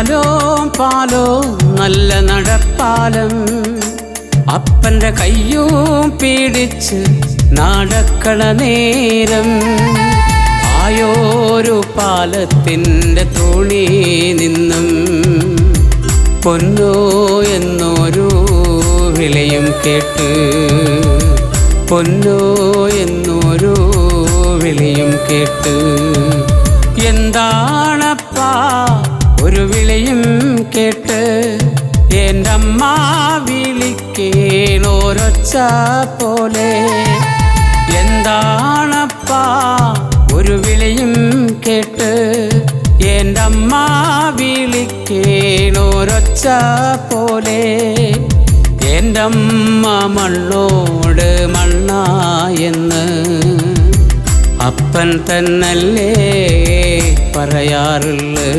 പാലോ നല്ല നടപ്പാലം അപ്പൻ്റെ കയ്യും പിടിച്ച് നടക്കണ നേരം ആയോരു പാലത്തിൻ്റെ തോണി നിന്നും പൊന്നോ എന്നൊരു വിളിയും കേട്ട് പൊന്നോ എന്നൊരു വിളിയും കേട്ട് എന്താണപ്പാ ഒരു വിളിയും കേട്ട് എൻ്റെ അമ്മ വിളിക്കേണോരൊച്ച പോലെ എന്താണപ്പാ ഒരു വിളിയും കേട്ട് എൻ്റെ അമ്മ വിളിക്കേണോരൊച്ച പോലെ എൻ്റെ അമ്മ മണ്ണോട് മണ്ണായെന്ന് അപ്പൻ തന്നല്ലേ പറയാറുള്ളു.